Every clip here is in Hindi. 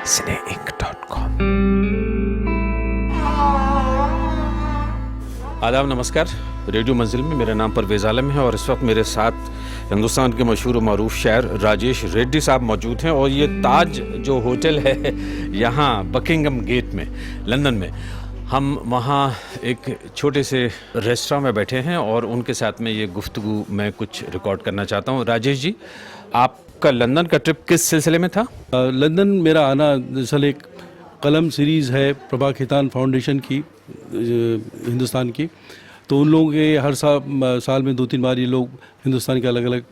cineinc.com। आदाब, नमस्कार। रेडियो मंजिल में मेरा नाम परवेज़ आलम है और इस वक्त मेरे साथ हिंदुस्तान के मशहूर और मारूफ शायर राजेश रेड्डी साहब मौजूद हैं और ये ताज जो होटल है यहाँ बकिंगम गेट में लंदन में, हम वहाँ एक छोटे से रेस्टोरेंट में बैठे हैं और उनके साथ में ये गुफ्तगू मैं कुछ रिकॉर्ड करना चाहता हूँ। राजेश जी, आपका लंदन का ट्रिप किस सिलसिले में था? लंदन मेरा आना दरअसल एक कलम सीरीज़ है प्रभा खेतान फाउंडेशन की, हिंदुस्तान की। तो उन लोगों के हर साल में 2-3 बार ये लोग हिंदुस्तान के अलग अलग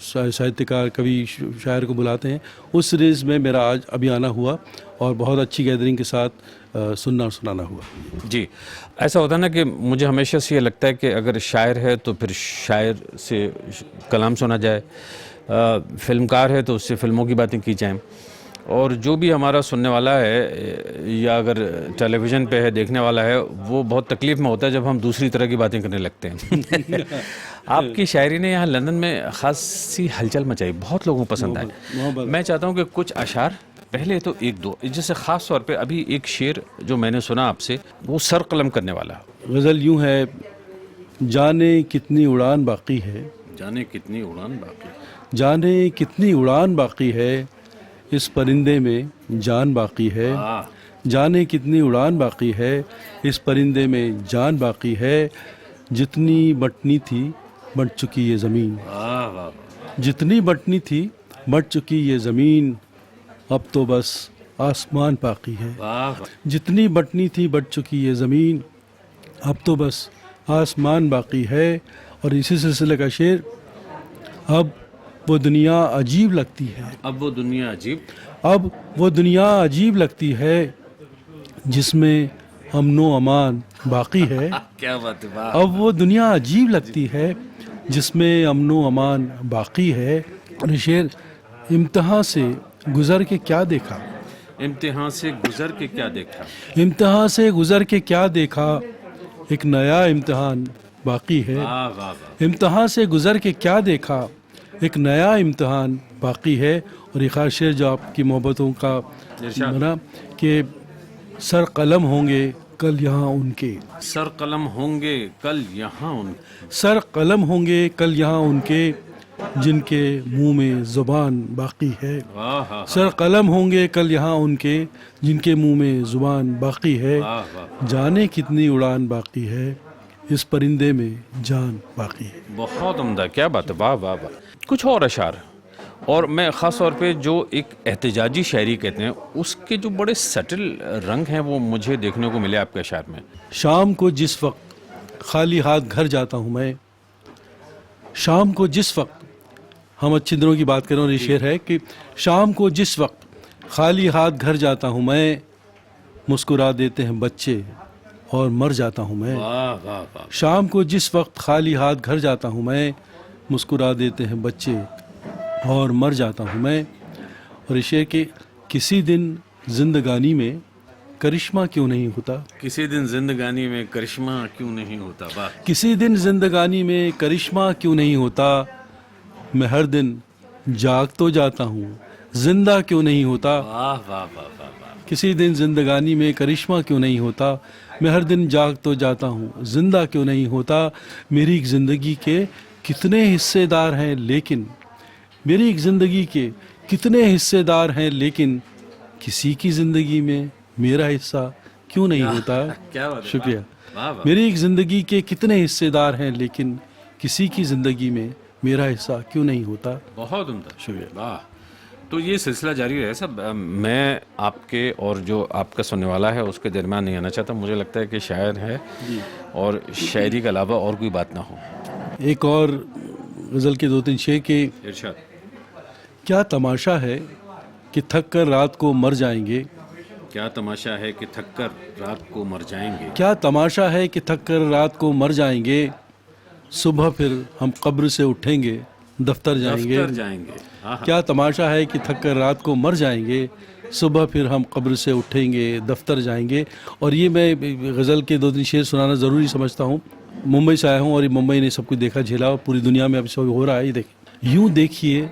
साहित्यकार, कवि, शायर को बुलाते हैं। उस सीरीज़ में मेरा आज अभी आना हुआ और बहुत अच्छी गैदरिंग के साथ सुनना और सुनाना हुआ। जी, ऐसा होता है ना कि मुझे हमेशा से ये लगता है कि अगर शायर है तो फिर शायर से कलाम सुना जाए, फिल्मकार है तो उससे फिल्मों की बातें की जाएं, और जो भी हमारा सुनने वाला है या अगर टेलीविज़न पे है देखने वाला है वो बहुत तकलीफ़ में होता है जब हम दूसरी तरह की बातें करने लगते हैं। आपकी शायरी ने यहाँ लंदन में ख़ासी हलचल मचाई, बहुत लोगों को पसंद आए। मैं चाहता हूँ कि कुछ अशार, पहले तो एक दो, जैसे ख़ास तौर पे अभी एक शेर जो मैंने सुना आपसे वो सर कलम करने वाला है। गज़ल यूँ है, जाने कितनी उड़ान बाकी है, जाने कितनी उड़ान बाकी, जाने कितनी उड़ान बाकी है, इस परिंदे में जान बाकी है। जाने कितनी उड़ान बाकी है, इस परिंदे में जान बाकी है। जितनी बंटनी थी बंट चुकी ये ज़मीन, जितनी बंटनी थी बंट चुकी ये ज़मीन, अब तो बस आसमान बाकी है। जितनी बंटनी थी बंट चुकी ये ज़मीन, अब तो बस आसमान बाकी है। और इसी सिलसिले का शेर, अब वो दुनिया अजीब लगती है, अब वो दुनिया अजीब, अब वो दुनिया अजीब लगती है, जिसमें अमनो अमान बाकी है। क्या बात है, वाह। अब वो दुनिया अजीब लगती है जिसमें अमनो अमान बाकी है। और शेर, इम्तिहान से गुज़र के क्या देखा, इम्तिहान से गुज़र के क्या देखा, इम्तिहान से गुज़र के क्या देखा, एक नया इम्तिहान बाकी है। वाह वाह वाह। इम्तिहान से गुज़र के क्या देखा, एक नया इम्तिहान बाकी है। और एक खास शेर जो आपकी मोहब्बतों का बना कि सर कलम होंगे कल यहाँ उनके, सर कलम होंगे कल यहाँ उनके, सर कलम होंगे कल यहाँ उनके, जिनके मुंह में ज़ुबान बाकी है। वाह। सर कलम होंगे कल यहाँ उनके, जिनके मुंह में ज़ुबान बाकी है। जाने कितनी उड़ान बाकी है, इस परिंदे में जान बाकी है। बहुत उम्दा, क्या बात है, वाह वाह वाह। कुछ और अशार, और मैं ख़ास तौर पे जो एक एहतजाजी शायरी कहते हैं उसके जो बड़े सटल रंग हैं वो मुझे देखने को मिले आपके अशार में। शाम को जिस वक्त खाली हाथ घर जाता हूँ मैं, शाम को जिस वक्त, हम अच्छे दिनों की बात करें और ये शेर है कि शाम को जिस वक्त खाली हाथ घर जाता हूँ मैं, मुस्कुरा देते हैं बच्चे और मर जाता हूँ मैं। वाह वाह वाह। शाम को जिस वक्त खाली हाथ घर जाता हूँ मैं, मुस्कुरा देते हैं बच्चे और मर जाता हूँ मैं। और इस शेर के, किसी दिन जिंदगानी में करिश्मा क्यों नहीं होता, किसी दिन जिंदगानी में करिश्मा क्यों नहीं होता, वाह। किसी दिन जिंदगानी में करिश्मा क्यों नहीं होता, मैं हर दिन जाग तो जाता हूँ जिंदा क्यों नहीं होता। वाह वाह वाह वाह। किसी दिन जिंदगानी में करिश्मा क्यों नहीं होता, मैं हर दिन जाग तो जाता हूँ जिंदा क्यों नहीं होता। मेरी एक ज़िंदगी के कितने हिस्सेदार हैं लेकिन, मेरी एक ज़िंदगी के कितने हिस्सेदार हैं लेकिन, किसी की ज़िंदगी में मेरा हिस्सा क्यों नहीं होता। क्या बात है, शुक्रिया। वाह वाह। मेरी एक ज़िंदगी के कितने हिस्सेदार हैं लेकिन, किसी की ज़िंदगी में मेरा हिस्सा क्यों नहीं होता। बहुत उम्दा, शुक्रिया। वाह। तो ये सिलसिला जारी रहे सब। मैं आपके और जो आपका सुनने वाला है उसके दरमियान नहीं आना चाहता। मुझे लगता है कि शायर है और शायरी के अलावा और कोई बात ना हो। एक और गज़ल के 2-3 शेर के, इरशाद। क्या तमाशा है कि थक कर रात को मर जाएंगे, क्या तमाशा है कि थक कर रात को मर जाएंगे, क्या तमाशा है कि थक कर रात को मर जाएंगे, सुबह फिर हम कब्र से उठेंगे दफ्तर जाएंगे। दफ्तर जाएंगे। क्या तमाशा है कि थक कर रात को मर जाएंगे, सुबह फिर हम कब्र से उठेंगे दफ्तर जाएंगे। और ये मैं गज़ल के 2-3 शेर सुनाना ज़रूरी समझता हूँ। मुंबई से आया हूँ और ये मुंबई ने सब कुछ देखा झेला और पूरी दुनिया में अब सब हो रहा है। ये देखिए, यूँ देखिए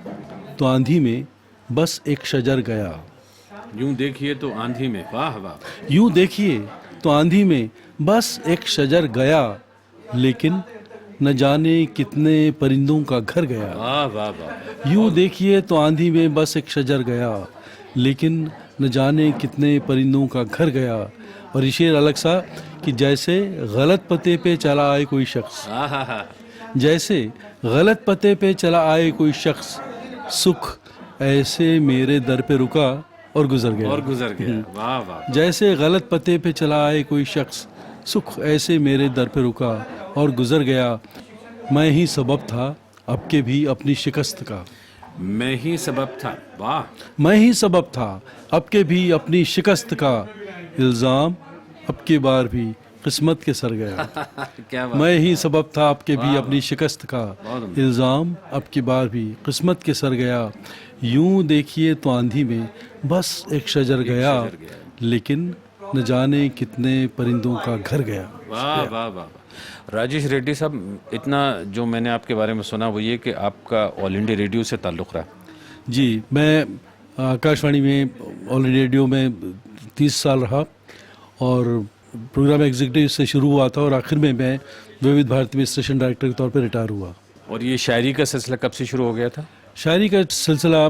तो आंधी में बस एक शजर गया, यूं देखिए तो आंधी में, वाह वाह। यूं देखिए तो आंधी में बस एक शजर गया, लेकिन न जाने कितने परिंदों का घर गया। वाह वाह वाह। यूं देखिए तो आंधी में बस एक शजर गया, लेकिन न जाने कितने परिंदों का घर गया। और ये शेर अलग सा कि जैसे गलत पते पे चला आए कोई शख्स, आहा, जैसे गलत पते पे चला आए कोई शख्स, सुख ऐसे मेरे दर पे रुका और गुजर गया। और गुजर गया, वाह वाह। जैसे गलत पते पे चला आए कोई शख्स, सुख ऐसे मेरे दर पे रुका और गुजर गया। मैं ही सबब था अब के भी अपनी शिकस्त का, मैं ही सबब था, वाह। मैं ही सबब था अब के भी अपनी शिकस्त का, इल्ज़ाम अब के बार भी किस्मत के सर गया। क्या बात। मैं ही सबब था अब के भी अपनी शिकस्त का, बहुत इल्ज़ाम अब की बार भी किस्मत के सर गया। यूं देखिए तो आंधी में बस एक शजर गया, लेकिन न जाने कितने परिंदों का घर गया। वाह वाह वाह। राजेश रेड्डी साहब, इतना जो मैंने आपके बारे में सुना वो ये कि आपका ऑल इंडिया रेडियो से ताल्लुक़ रहा। जी, मैं आकाशवाणी में ऑल इंडिया रेडियो में 30 साल रहा और प्रोग्राम एग्जीक्यूटिव से शुरू हुआ था और आखिर में मैं विविध भारती में स्टेशन डायरेक्टर के तौर पर रिटायर हुआ। और ये शायरी का सिलसिला कब से शुरू हो गया था? शायरी का सिलसिला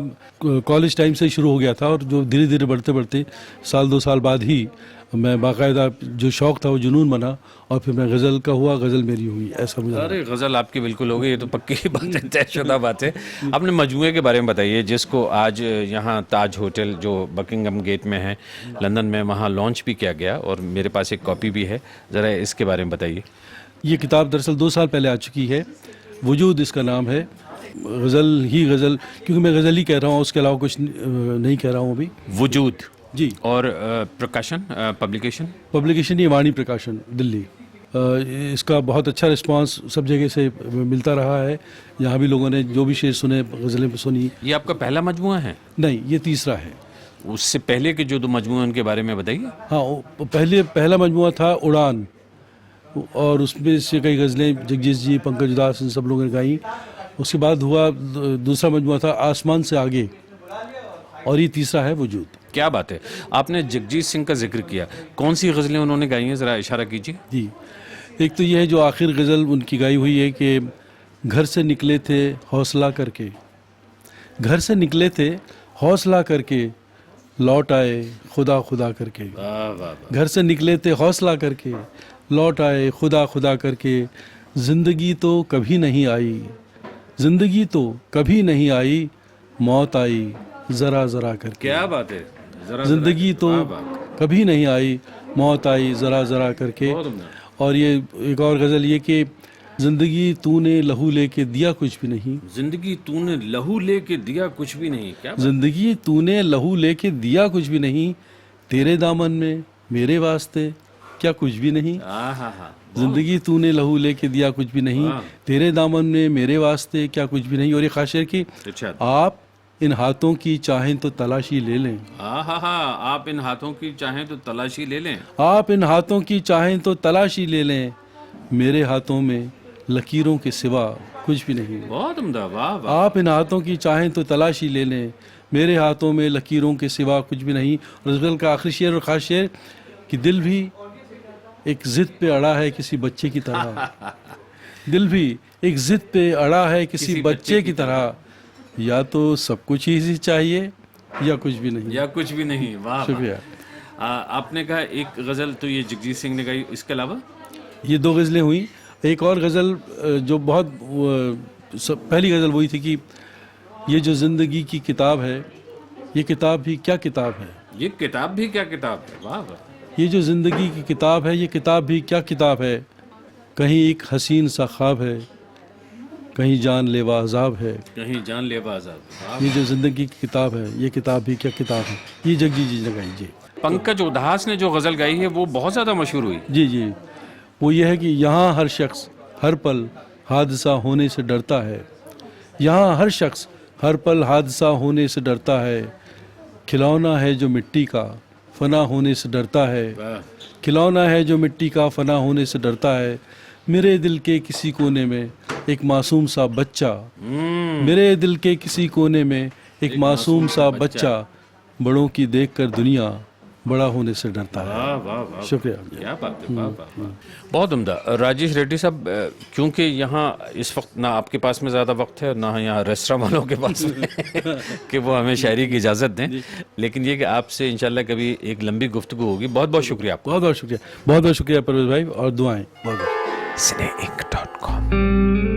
कॉलेज टाइम से ही शुरू हो गया था और जो धीरे धीरे बढ़ते बढ़ते साल 2 साल बाद ही मैं बाकायदा जो शौक़ था वो जुनून बना और फिर मैं गज़ल का हुआ, गज़ल मेरी हुई, ऐसा मुझे। अरे गज़ल आपकी बिल्कुल हो गई, ये तो पक्की बात है, तयशुदा बात है। अपने मजमूए के बारे में बताइए, जिसको आज यहाँ ताज होटल जो बकिंगम गेट में है लंदन में, वहाँ लॉन्च भी किया गया और मेरे पास एक कॉपी भी है। ज़रा इसके बारे में बताइए। ये किताब दरअसल 2 साल पहले आ चुकी है। वजूद इसका नाम है, गज़ल ही गज़ल, क्योंकि मैं गज़ल ही कह रहा हूँ, उसके अलावा कुछ नहीं कह रहा हूँ अभी। वजूद जी। और प्रकाशन, पब्लिकेशन ये वाणी प्रकाशन दिल्ली। इसका बहुत अच्छा रिस्पांस सब जगह से मिलता रहा है। यहाँ भी लोगों ने जो भी शेर सुने, गज़लें सुनी। ये आपका पहला मजमूआ है? नहीं, ये तीसरा है। उससे पहले के जो 2 मजमूए उनके बारे में बताइए। हाँ, पहला मजमूआ था उड़ान और उसमें से कई गज़लें जगजीत जी, पंकज उदास, इन सब लोगों ने गाई। उसके बाद हुआ दूसरा मजमूआ था आसमान से आगे और ये तीसरा है वजूद। क्या बात है। आपने जगजीत सिंह का जिक्र किया, कौन सी गज़लें उन्होंने गाई हैं, ज़रा इशारा कीजिए। जी, एक तो ये है जो आखिर गज़ल उनकी गाई हुई है कि घर से निकले थे हौसला करके, घर से निकले थे हौसला करके, लौट आए खुदा खुदा करके। वाह वाह वाह। घर से निकले थे हौसला करके, लौट आए खुदा खुदा करके। ज़िंदगी तो कभी नहीं आई, ज़िंदगी तो कभी नहीं आई, मौत आई ज़रा ज़रा करके। क्या बात है। ज़िंदगी तो कभी नहीं आई, मौत आई ज़रा ज़रा करके। और ये एक और गज़ल ये कि ज़िंदगी तूने लहू लेके दिया कुछ भी नहीं, जिंदगी तूने लहू लेके दिया कुछ भी नहीं। क्या ज़िंदगी तूने लहू लेके दिया कुछ भी नहीं, तेरे दामन में मेरे वास्ते क्या कुछ भी नहीं। ज़िंदगी तूने लहू लेके दिया कुछ भी नहीं, तेरे दामन में मेरे वास्ते क्या कुछ भी नहीं। और ये खास शेर की, आप इन हाथों की चाहें तो तलाशी ले लें। आप इन हाथों की चाहें तो तलाशी ले लें। आप इन हाथों की चाहें तो तलाशी ले लें, मेरे हाथों में लकीरों के सिवा कुछ भी नहीं। बहुत उम्दा, वाह वाह। आप इन हाथों की चाहें तो तलाशी ले लें, मेरे हाथों में लकीरों के सिवा कुछ भी नहीं। और गज़ल का आखिरी शेर और ख़ास शेर कि दिल भी एक ज़िद पे अड़ा है किसी बच्चे की तरह, दिल भी एक ज़िद पे अड़ा है किसी बच्चे की तरह, या तो सब कुछ ही चाहिए या कुछ भी नहीं, या कुछ भी नहीं। वाह। शुक्रिया। आपने कहा एक गज़ल तो ये जगजीत सिंह ने गाई, इसके अलावा ये 2 गज़लें हुई। एक और गज़ल जो बहुत पहली गज़ल वही थी कि ये जो ज़िंदगी की किताब है, ये किताब भी क्या किताब है, ये किताब भी क्या किताब है। वाह वाह। ये जो ज़िंदगी की किताब है, ये किताब भी क्या किताब है, कहीं एक हसीन सा ख्वाब है, कहीं जानलेवा अज़ाब है, कहीं जानलेवा अज़ाब। ये जो ज़िंदगी की किताब है, ये किताब भी क्या किताब है। ये जगजीत जी ने गाई। जी। पंकज उदास ने जो गज़ल गाई है वो बहुत ज़्यादा मशहूर हुई। जी जी, वो ये है कि यहाँ हर शख्स हर पल हादसा होने से डरता है, यहाँ हर शख्स हर पल हादसा होने से डरता है, खिलौना है जो मिट्टी का फना होने से डरता है, खिलौना है जो मिट्टी का फना होने से डरता है। मेरे दिल के किसी कोने में एक मासूम सा बच्चा, मेरे दिल के किसी कोने में एक मासूम सा बच्चा बड़ों की देखकर दुनिया बड़ा होने से डरता है। वाह वाह वाह, शुक्रिया। क्या बात है, वाह वाह वाह, बहुत उम्दा। राजेश रेड्डी साहब, क्योंकि यहाँ इस वक्त ना आपके पास में ज़्यादा वक्त है ना यहाँ रेस्टोरेंट वालों के पास में कि वो हमें शायरी की इजाज़त दें, लेकिन ये कि आपसे इंशाल्लाह कभी एक लंबी गुफ्तगू होगी। बहुत बहुत शुक्रिया आपका। बहुत बहुत शुक्रिया, बहुत बहुत शुक्रिया परवेज़ भाई, और दुआएं बहुत बहुत। Cineinc.com